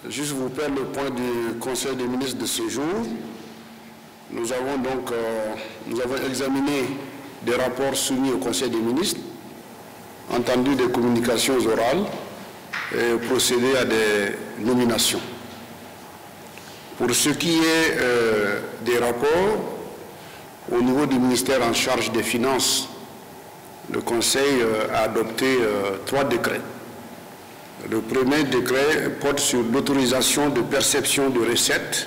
Juste vous faire le point du Conseil des ministres de ce jour. Nous avons donc examiné des rapports soumis au Conseil des ministres, entendu des communications orales et procédé à des nominations. Pour ce qui est des rapports, au niveau du ministère en charge des Finances, le Conseil a adopté 3 décrets. Le premier décret porte sur l'autorisation de perception de recettes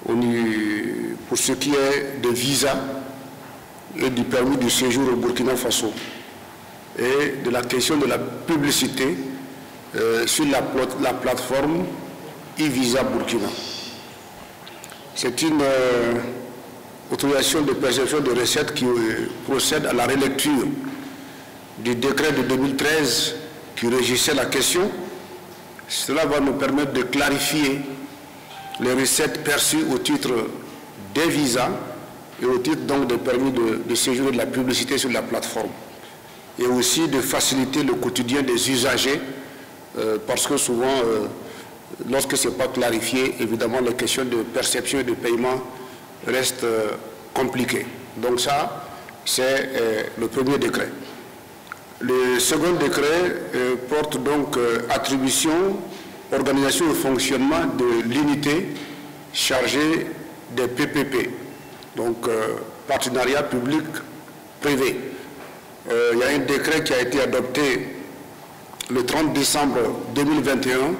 pour ce qui est des visas et du permis de séjour au Burkina Faso et de la question de la publicité sur la plateforme e-Visa Burkina. C'est une autorisation de perception de recettes qui procède à la relecture du décret de 2013 qui régissait la question. Cela va nous permettre de clarifier les recettes perçues au titre des visas et au titre donc des permis de séjour et de la publicité sur la plateforme. Et aussi de faciliter le quotidien des usagers parce que souvent, lorsque ce n'est pas clarifié, évidemment, les questions de perception et de paiement restent compliquées. Donc ça, c'est le premier décret. Le second décret porte donc attribution, organisation et fonctionnement de l'unité chargée des PPP, donc partenariat public-privé. Il y a un décret qui a été adopté le 30 décembre 2021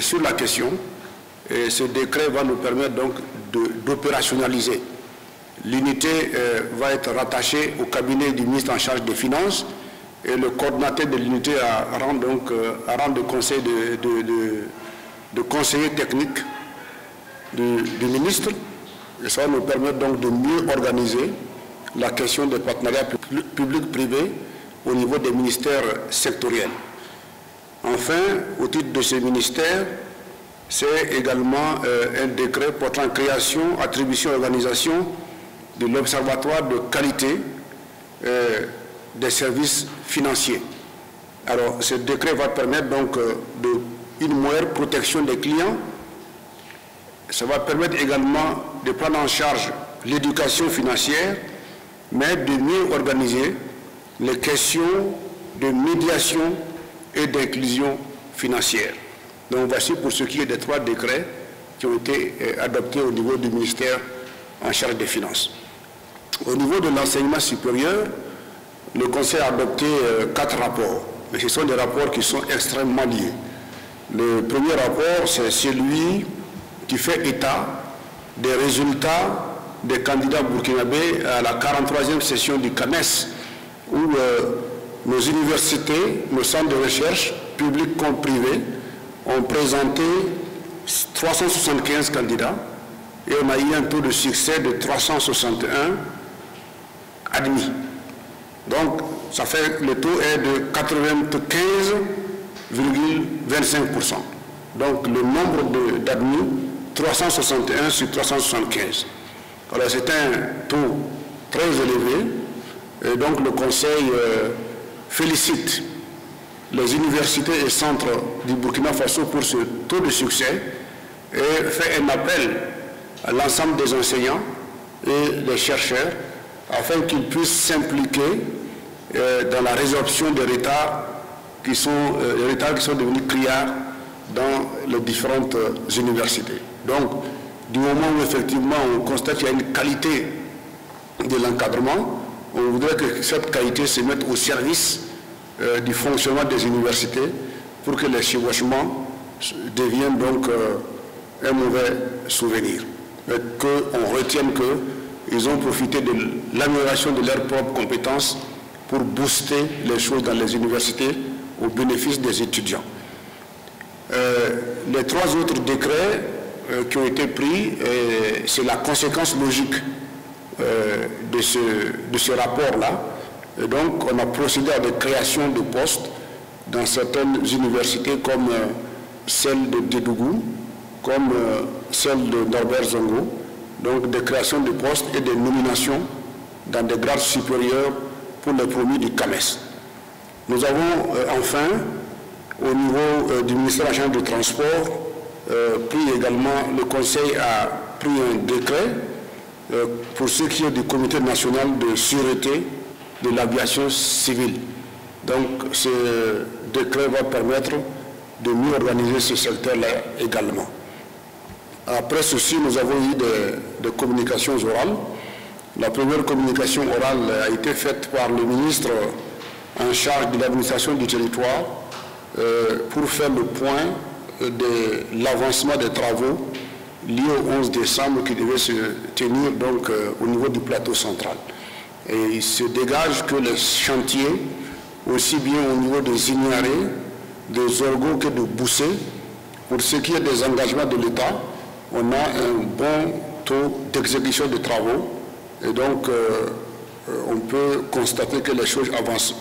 sur la question, et ce décret va nous permettre donc d'opérationnaliser. L'unité va être rattachée au cabinet du ministre en charge des Finances, et le coordinateur de l'unité a rang de conseil de conseiller technique du ministre. Et ça va nous permettre donc de mieux organiser la question des partenariats publics-privés au niveau des ministères sectoriels. Enfin, au titre de ces ministères, c'est également un décret portant création, attribution et organisation de l'Observatoire de qualité des services financiers. Alors, ce décret va permettre donc une meilleure protection des clients. Ça va permettre également de prendre en charge l'éducation financière, mais de mieux organiser les questions de médiation et d'inclusion financière. Donc, voici pour ce qui est des 3 décrets qui ont été adoptés au niveau du ministère en charge des Finances. Au niveau de l'enseignement supérieur, le Conseil a adopté 4 rapports, mais ce sont des rapports qui sont extrêmement liés. Le premier rapport, c'est celui qui fait état des résultats des candidats burkinabés à la 43e session du CAMES, où nos universités, nos centres de recherche, publics comme privés, ont présenté 375 candidats et on a eu un taux de succès de 361 admis. Donc, ça fait, le taux est de 95,25%. Donc, le nombre d'admis, 361 sur 375. Alors, c'est un taux très élevé. Et donc, le Conseil félicite les universités et centres du Burkina Faso pour ce taux de succès et fait un appel à l'ensemble des enseignants et des chercheurs afin qu'ils puissent s'impliquer dans la résorption des retards qui sont devenus criards dans les différentes universités. Donc, du moment où effectivement on constate qu'il y a une qualité de l'encadrement, on voudrait que cette qualité se mette au service du fonctionnement des universités pour que les chevauchements deviennent donc un mauvais souvenir. Mais qu'on retienne qu'ils ont profité de l'amélioration de leurs propres compétences pour booster les choses dans les universités au bénéfice des étudiants. Les 3 autres décrets qui ont été pris, c'est la conséquence logique de ce rapport-là. Et donc, on a procédé à des créations de postes dans certaines universités comme celle de Dédougou, comme celle de Norbert Zongo, donc des créations de postes et des nominations dans des grades supérieurs pour les promus du CAMES. Nous avons enfin Au niveau du ministère en charge du transport, le Conseil a pris un décret pour ce qui est du Comité national de sûreté de l'aviation civile. Donc ce décret va permettre de mieux organiser ce secteur-là également. Après ceci, nous avons eu des communications orales. La première communication orale a été faite par le ministre en charge de l'administration du territoire pour faire le point de l'avancement des travaux liés au 11 décembre qui devait se tenir donc au niveau du plateau central. Et il se dégage que les chantiers, aussi bien au niveau des ignorés, des orgos que de Boussé, pour ce qui est des engagements de l'État, on a un bon taux d'exécution des travaux et donc on peut constater que les choses avancent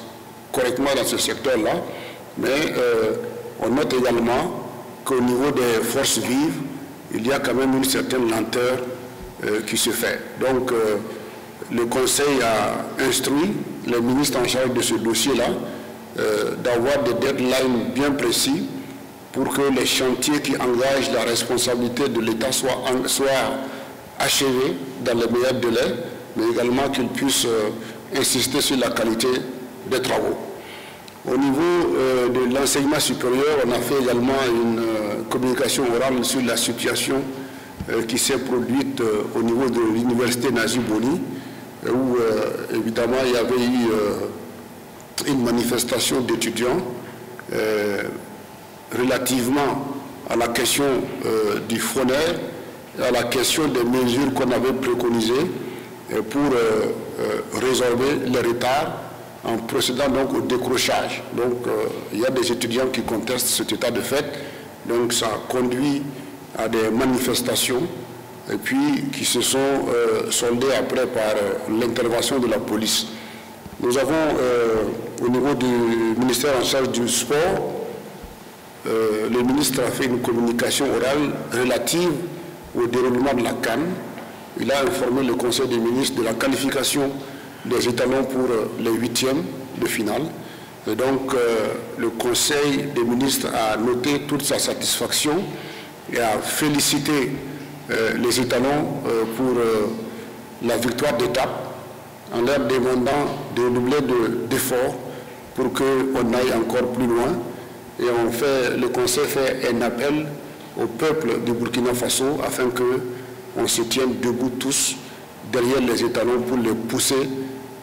correctement dans ce secteur-là, mais on note également qu'au niveau des forces vives, il y a quand même une certaine lenteur qui se fait. Donc le Conseil a instruit les ministres en charge de ce dossier-là d'avoir des deadlines bien précis pour que les chantiers qui engagent la responsabilité de l'État soient achevés dans les meilleurs délais, mais également qu'ils puissent insister sur la qualité des travaux. Au niveau de l'enseignement supérieur, on a fait également une communication orale sur la situation qui s'est produite au niveau de l'université Nazi Boni, où évidemment il y avait eu une manifestation d'étudiants relativement à la question du FONER et à la question des mesures qu'on avait préconisées pour résorber les retards en procédant donc au décrochage. Donc il y a des étudiants qui contestent cet état de fait, donc ça conduit à des manifestations et puis qui se sont soldées après par l'intervention de la police. Nous avons au niveau du ministère en charge du sport, le ministre a fait une communication orale relative au déroulement de la CAN. Il a informé le Conseil des ministres de la qualification des étalons pour les 8e de finale. Et donc, le Conseil des ministres a noté toute sa satisfaction et a félicité les étalons pour la victoire d'étape en leur demandant de redoubler d'efforts pour qu'on aille encore plus loin. Et le Conseil fait un appel au peuple du Burkina Faso afin qu'on se tienne debout tous derrière les étalons pour les pousser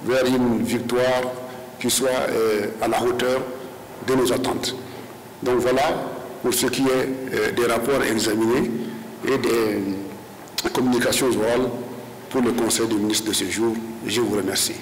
vers une victoire qui soit à la hauteur de nos attentes. Donc voilà pour ce qui est des rapports examinés et des communications orales pour le Conseil des ministres de ce jour. Je vous remercie.